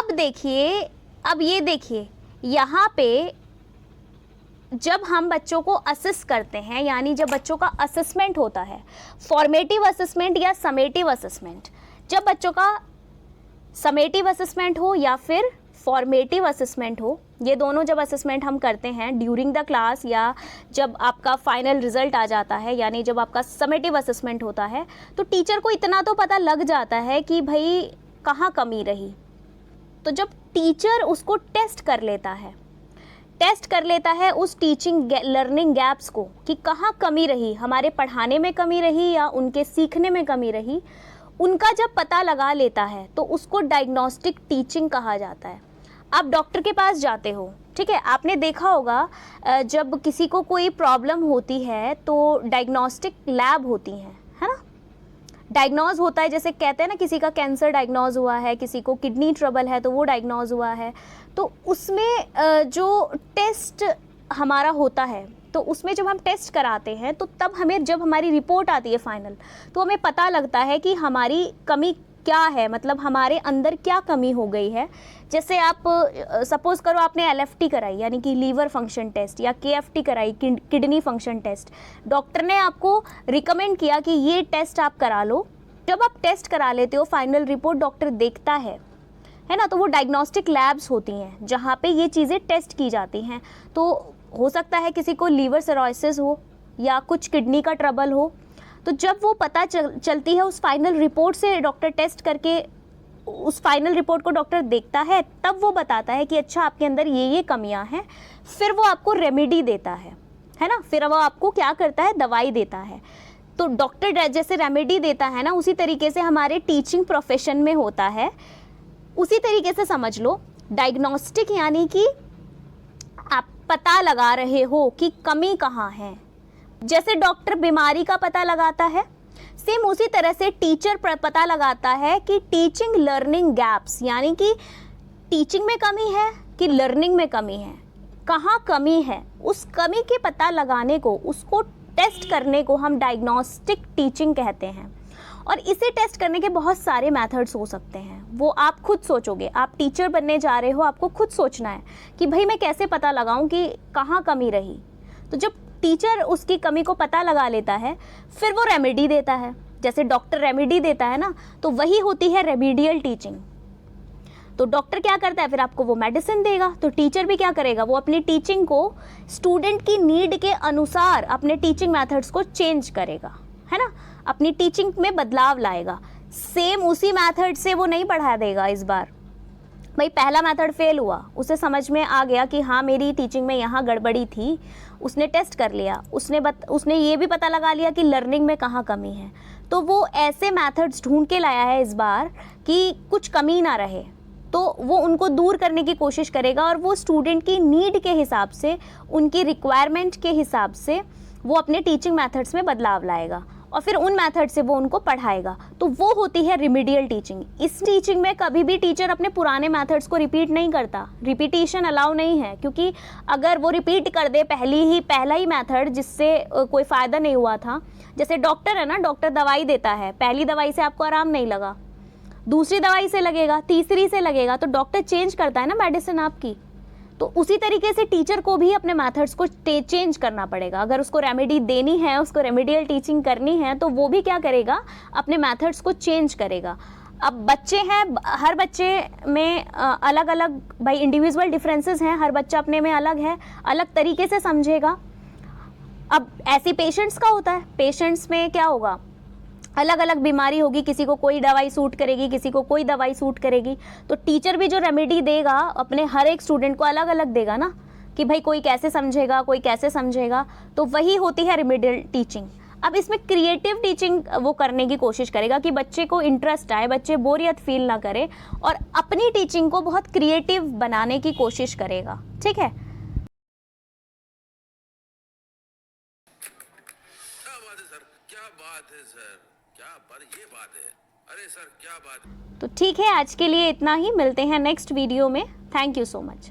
अब देखिए, अब ये देखिए यहाँ पे जब हम बच्चों को असेस करते हैं, यानी जब बच्चों का असेसमेंट होता है, फॉर्मेटिव असेसमेंट या समेटिव असेसमेंट, जब बच्चों का समेटिव असेसमेंट हो या फिर फॉर्मेटिव असेसमेंट हो, ये दोनों जब असेसमेंट हम करते हैं ड्यूरिंग द क्लास या जब आपका फाइनल रिजल्ट आ जाता है, यानी जब आपका समेटिव असेसमेंट होता है, तो टीचर को इतना तो पता लग जाता है कि भाई कहाँ कमी रही। तो जब टीचर उसको टेस्ट कर लेता है उस टीचिंग लर्निंग गैप्स को कि कहाँ कमी रही, हमारे पढ़ाने में कमी रही या उनके सीखने में कमी रही, उनका जब पता लगा लेता है तो उसको डायग्नोस्टिक टीचिंग कहा जाता है। आप डॉक्टर के पास जाते हो, ठीक है, आपने देखा होगा जब किसी को कोई प्रॉब्लम होती है तो डायग्नोस्टिक लैब होती हैं, है ना। डायग्नोज होता है, जैसे कहते हैं ना किसी का कैंसर डायग्नोज हुआ है, किसी को किडनी ट्रबल है तो वो डायग्नोज हुआ है, तो उसमें जो टेस्ट हमारा होता है, तो उसमें जब हम टेस्ट कराते हैं तो तब हमें, जब हमारी रिपोर्ट आती है फाइनल, तो हमें पता लगता है कि हमारी कमी क्या है, मतलब हमारे अंदर क्या कमी हो गई है। जैसे आप सपोज़ करो आपने LFT कराई यानी कि लीवर फंक्शन टेस्ट, या KFT कराई किडनी फंक्शन टेस्ट, डॉक्टर ने आपको रिकमेंड किया कि ये टेस्ट आप करा लो। जब आप टेस्ट करा लेते हो, फाइनल रिपोर्ट डॉक्टर देखता है ना, तो वो डायग्नोस्टिक लैब्स होती हैं जहाँ पे ये चीज़ें टेस्ट की जाती हैं। तो हो सकता है किसी को लीवर सिरोसिस हो या कुछ किडनी का ट्रबल हो, तो जब वो पता चलती है उस फाइनल रिपोर्ट से, डॉक्टर टेस्ट करके उस फाइनल रिपोर्ट को डॉक्टर देखता है, तब वो बताता है कि अच्छा आपके अंदर ये कमियां हैं। फिर वो आपको रेमेडी देता है ना, फिर वो आपको क्या करता है, दवाई देता है। तो डॉक्टर जैसे रेमेडी देता है ना, उसी तरीके से हमारे टीचिंग प्रोफेशन में होता है। उसी तरीके से समझ लो डायग्नोस्टिक, यानी कि आप पता लगा रहे हो कि कमी कहाँ है। जैसे डॉक्टर बीमारी का पता लगाता है, सेम उसी तरह से टीचर पता लगाता है कि टीचिंग लर्निंग गैप्स, यानी कि टीचिंग में कमी है कि लर्निंग में कमी है, कहाँ कमी है, उस कमी के पता लगाने को, उसको टेस्ट करने को हम डायग्नोस्टिक टीचिंग कहते हैं। और इसे टेस्ट करने के बहुत सारे मेथड्स हो सकते हैं, वो आप खुद सोचोगे। आप टीचर बनने जा रहे हो, आपको खुद सोचना है कि भाई मैं कैसे पता लगाऊं कि कहाँ कमी रही। तो जब टीचर उसकी कमी को पता लगा लेता है, फिर वो रेमेडी देता है। जैसे डॉक्टर रेमेडी देता है ना, तो वही होती है रेमीडियल टीचिंग। तो डॉक्टर क्या करता है, फिर आपको वो मेडिसिन देगा। तो टीचर भी क्या करेगा, वो अपनी टीचिंग को स्टूडेंट की नीड के अनुसार अपने टीचिंग मेथड्स को चेंज करेगा, है ना, अपनी टीचिंग में बदलाव लाएगा। सेम उसी मेथड से वो नहीं पढ़ा देगा। इस बार भाई पहला मेथड फेल हुआ, उसे समझ में आ गया कि हाँ मेरी टीचिंग में यहाँ गड़बड़ी थी, उसने टेस्ट कर लिया, उसने ये भी पता लगा लिया कि लर्निंग में कहाँ कमी है, तो वो ऐसे मेथड्स ढूंढ के लाया है इस बार कि कुछ कमी ना रहे। तो वो उनको दूर करने की कोशिश करेगा और वो स्टूडेंट की नीड के हिसाब से, उनकी रिक्वायरमेंट के हिसाब से वो अपने टीचिंग मेथड्स में बदलाव लाएगा और फिर उन मेथड से वो उनको पढ़ाएगा। तो वो होती है रिमीडियल टीचिंग। इस टीचिंग में कभी भी टीचर अपने पुराने मेथड्स को रिपीट नहीं करता, रिपीटिशन अलाउ नहीं है, क्योंकि अगर वो रिपीट कर दे पहला ही मेथड जिससे कोई फ़ायदा नहीं हुआ था, जैसे डॉक्टर है ना, डॉक्टर दवाई देता है, पहली दवाई से आपको आराम नहीं लगा, दूसरी दवाई से लगेगा, तीसरी से लगेगा, तो डॉक्टर चेंज करता है ना मेडिसिन आपकी। तो उसी तरीके से टीचर को भी अपने मेथड्स को चेंज करना पड़ेगा। अगर उसको रेमेडी देनी है, उसको रेमेडियल टीचिंग करनी है, तो वो भी क्या करेगा, अपने मेथड्स को चेंज करेगा। अब बच्चे हैं, हर बच्चे में अलग अलग भाई इंडिविजुअल डिफरेंसेस हैं, हर बच्चा अपने में अलग है, अलग तरीके से समझेगा। अब ऐसी पेशेंट्स का होता है, पेशेंट्स में क्या होगा, अलग अलग बीमारी होगी, किसी को कोई दवाई सूट करेगी, किसी को कोई दवाई सूट करेगी। तो टीचर भी जो रेमेडी देगा अपने हर एक स्टूडेंट को अलग अलग देगा ना, कि भाई कोई कैसे समझेगा, कोई कैसे समझेगा। तो वही होती है रेमेडियल टीचिंग। अब इसमें क्रिएटिव टीचिंग वो करने की कोशिश करेगा कि बच्चे को इंटरेस्ट आए, बच्चे बोरियत फील ना करे और अपनी टीचिंग को बहुत क्रिएटिव बनाने की कोशिश करेगा। ठीक है, ये बात है, अरे सर क्या बात है। तो ठीक है, आज के लिए इतना ही, मिलते हैं नेक्स्ट वीडियो में। Thank you so much.